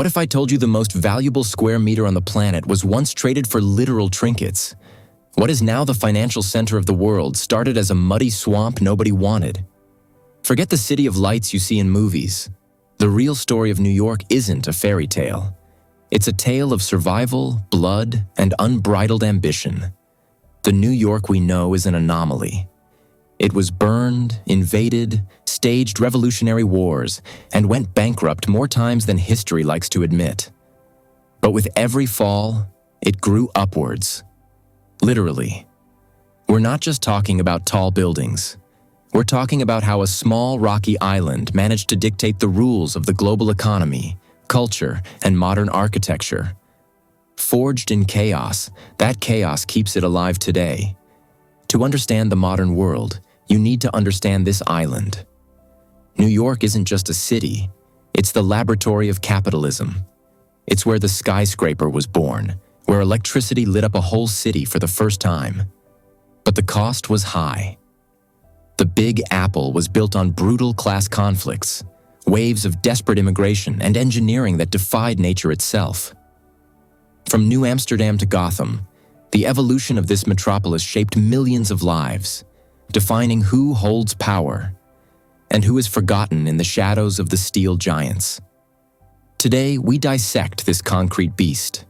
What if I told you the most valuable square meter on the planet was once traded for literal trinkets? What is now the financial center of the world started as a muddy swamp nobody wanted? Forget the city of lights you see in movies. The real story of New York isn't a fairy tale. It's a tale of survival, blood, and unbridled ambition. The New York we know is an anomaly. It was burned, invaded, staged revolutionary wars, and went bankrupt more times than history likes to admit. But with every fall, it grew upwards. Literally. We're not just talking about tall buildings. We're talking about how a small rocky island managed to dictate the rules of the global economy, culture, and modern architecture. Forged in chaos, that chaos keeps it alive today. To understand the modern world, you need to understand this island. New York isn't just a city, it's the laboratory of capitalism. It's where the skyscraper was born, where electricity lit up a whole city for the first time. But the cost was high. The Big Apple was built on brutal class conflicts, waves of desperate immigration, and engineering that defied nature itself. From New Amsterdam to Gotham, the evolution of this metropolis shaped millions of lives, defining who holds power and who is forgotten in the shadows of the steel giants. Today, we dissect this concrete beast.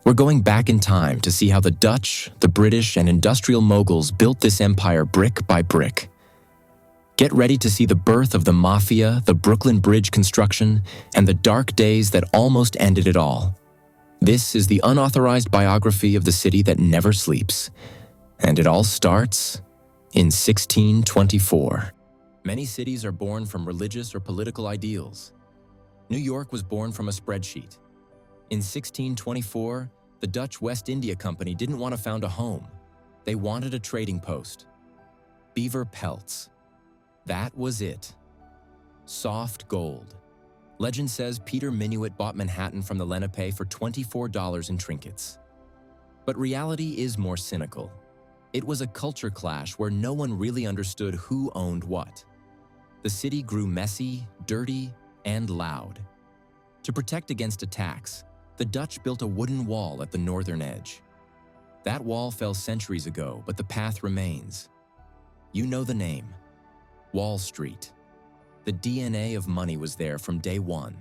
We're going back in time to see how the Dutch, the British, and industrial moguls built this empire brick by brick. Get ready to see the birth of the mafia, the Brooklyn Bridge construction, and the dark days that almost ended it all. This is the unauthorized biography of the city that never sleeps. And it all starts in 1624. Many cities are born from religious or political ideals. New York was born from a spreadsheet. In 1624, the Dutch West India Company didn't want to found a home. They wanted a trading post. Beaver pelts. That was it. Soft gold. Legend says Peter Minuit bought Manhattan from the Lenape for $24 in trinkets. But reality is more cynical. It was a culture clash where no one really understood who owned what. The city grew messy, dirty, and loud. To protect against attacks, the Dutch built a wooden wall at the northern edge. That wall fell centuries ago, but the path remains. You know the name. Wall Street. The DNA of money was there from day one.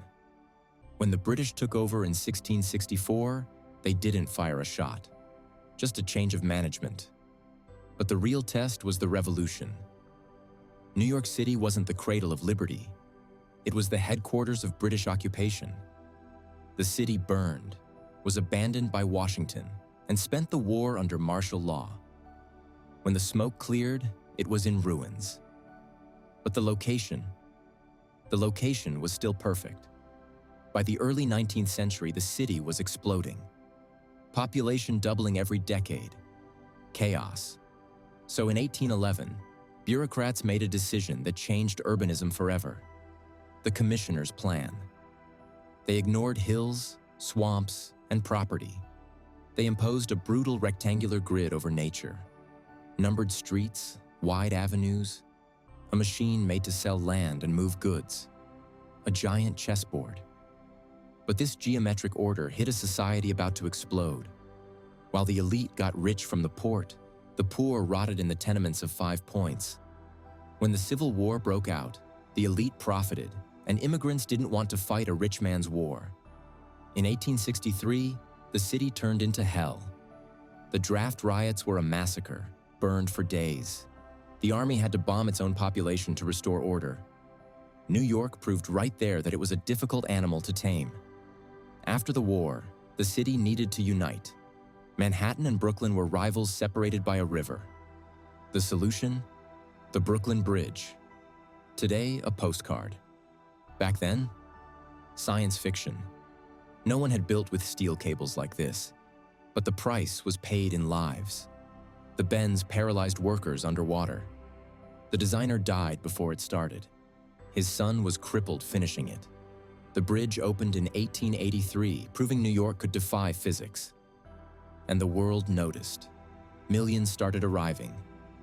When the British took over in 1664, they didn't fire a shot. Just a change of management. But the real test was the revolution. New York City wasn't the cradle of liberty. It was the headquarters of British occupation. The city burned, was abandoned by Washington, and spent the war under martial law. When the smoke cleared, it was in ruins. But the location was still perfect. By the early 19th century, the city was exploding. Population doubling every decade. Chaos. So in 1811, bureaucrats made a decision that changed urbanism forever. The Commissioner's Plan. They ignored hills, swamps, and property. They imposed a brutal rectangular grid over nature. Numbered streets, wide avenues, a machine made to sell land and move goods. A giant chessboard. But this geometric order hit a society about to explode. While the elite got rich from the port, the poor rotted in the tenements of 5 Points. When the Civil War broke out, the elite profited, and immigrants didn't want to fight a rich man's war. In 1863, the city turned into hell. The draft riots were a massacre, burned for days. The army had to bomb its own population to restore order. New York proved right there that it was a difficult animal to tame. After the war, the city needed to unite. Manhattan and Brooklyn were rivals separated by a river. The solution? The Brooklyn Bridge. Today, a postcard. Back then, science fiction. No one had built with steel cables like this, but the price was paid in lives. The bends paralyzed workers underwater. The designer died before it started. His son was crippled finishing it. The bridge opened in 1883, proving New York could defy physics. And the world noticed. Millions started arriving.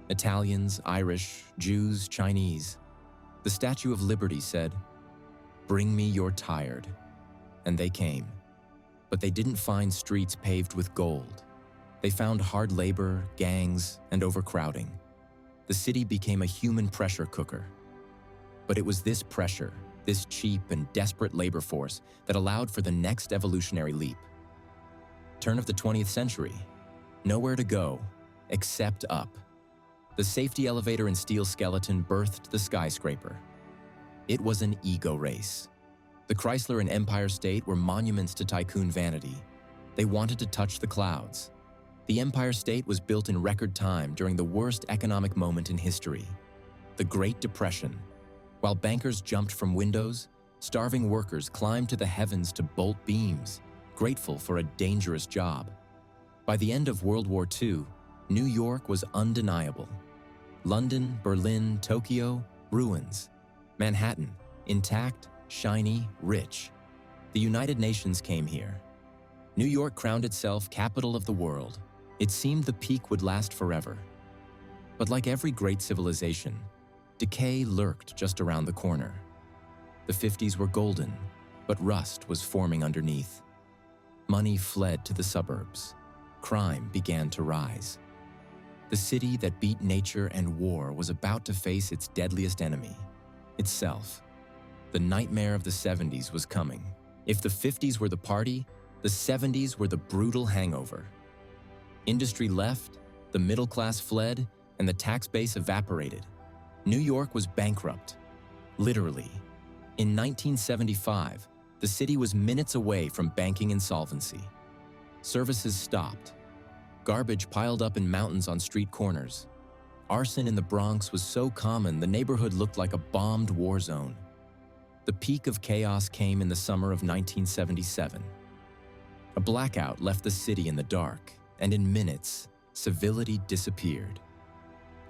Italians, Irish, Jews, Chinese. The Statue of Liberty said, "Bring me your tired." And they came. But they didn't find streets paved with gold. They found hard labor, gangs, and overcrowding. The city became a human pressure cooker. But it was this pressure, this cheap and desperate labor force, that allowed for the next evolutionary leap. Turn of the 20th century. Nowhere to go, except up. The safety elevator and steel skeleton birthed the skyscraper. It was an ego race. The Chrysler and Empire State were monuments to tycoon vanity. They wanted to touch the clouds. The Empire State was built in record time during the worst economic moment in history, the Great Depression. While bankers jumped from windows, starving workers climbed to the heavens to bolt beams, grateful for a dangerous job. By the end of World War II, New York was undeniable. London, Berlin, Tokyo, ruins. Manhattan, intact, shiny, rich. The United Nations came here. New York crowned itself capital of the world. It seemed the peak would last forever. But like every great civilization, decay lurked just around the corner. The 50s were golden, but rust was forming underneath. Money fled to the suburbs. Crime began to rise. The city that beat nature and war was about to face its deadliest enemy, itself. The nightmare of the 70s was coming. If the 50s were the party, the 70s were the brutal hangover. Industry left, the middle class fled, and the tax base evaporated. New York was bankrupt, literally. In 1975, the city was minutes away from banking insolvency. Services stopped. Garbage piled up in mountains on street corners. Arson in the Bronx was so common the neighborhood looked like a bombed war zone. The peak of chaos came in the summer of 1977. A blackout left the city in the dark, and in minutes, civility disappeared.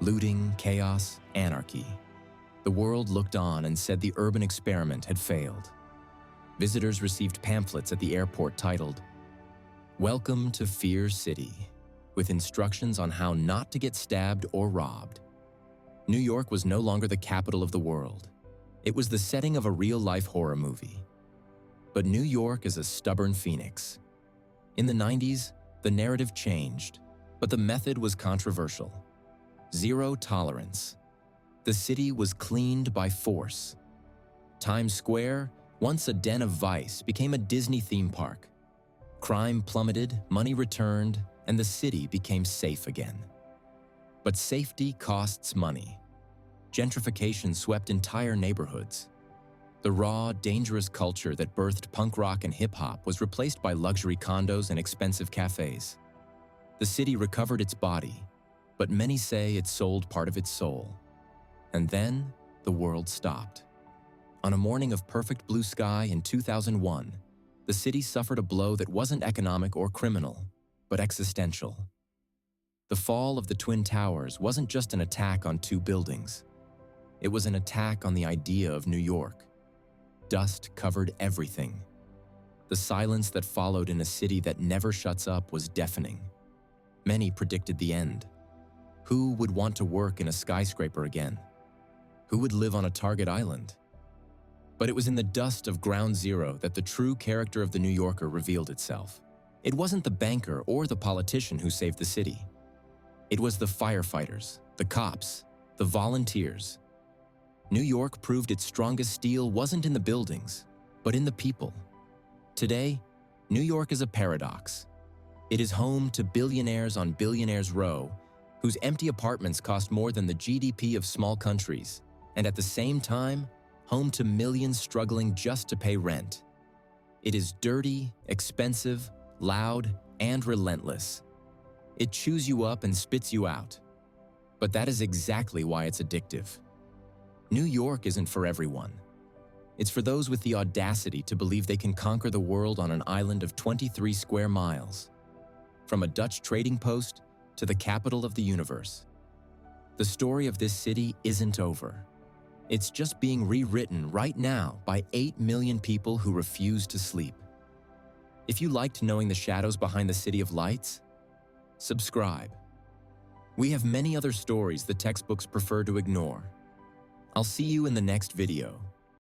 Looting, chaos, anarchy. The world looked on and said the urban experiment had failed. Visitors received pamphlets at the airport titled, "Welcome to Fear City," with instructions on how not to get stabbed or robbed. New York was no longer the capital of the world. It was the setting of a real-life horror movie. But New York is a stubborn phoenix. In the 90s, the narrative changed, but the method was controversial. Zero tolerance. The city was cleaned by force. Times Square, once a den of vice, became a Disney theme park. Crime plummeted, money returned, and the city became safe again. But safety costs money. Gentrification swept entire neighborhoods. The raw, dangerous culture that birthed punk rock and hip-hop was replaced by luxury condos and expensive cafes. The city recovered its body, but many say it sold part of its soul. And then, the world stopped. On a morning of perfect blue sky in 2001, the city suffered a blow that wasn't economic or criminal, but existential. The fall of the Twin Towers wasn't just an attack on two buildings. It was an attack on the idea of New York. Dust covered everything. The silence that followed in a city that never shuts up was deafening. Many predicted the end. Who would want to work in a skyscraper again? Who would live on a target island? But it was in the dust of Ground Zero that the true character of the New Yorker revealed itself. It wasn't the banker or the politician who saved the city. It was the firefighters, the cops, the volunteers. New York proved its strongest steel wasn't in the buildings, but in the people. Today, New York is a paradox. It is home to billionaires on Billionaires Row, whose empty apartments cost more than the GDP of small countries, and at the same time, home to millions struggling just to pay rent. It is dirty, expensive, loud, and relentless. It chews you up and spits you out. But that is exactly why it's addictive. New York isn't for everyone. It's for those with the audacity to believe they can conquer the world on an island of 23 square miles. From a Dutch trading post to the capital of the universe. The story of this city isn't over. It's just being rewritten right now by 8 million people who refuse to sleep. If you liked knowing the shadows behind the City of Lights, subscribe. We have many other stories the textbooks prefer to ignore. I'll see you in the next video.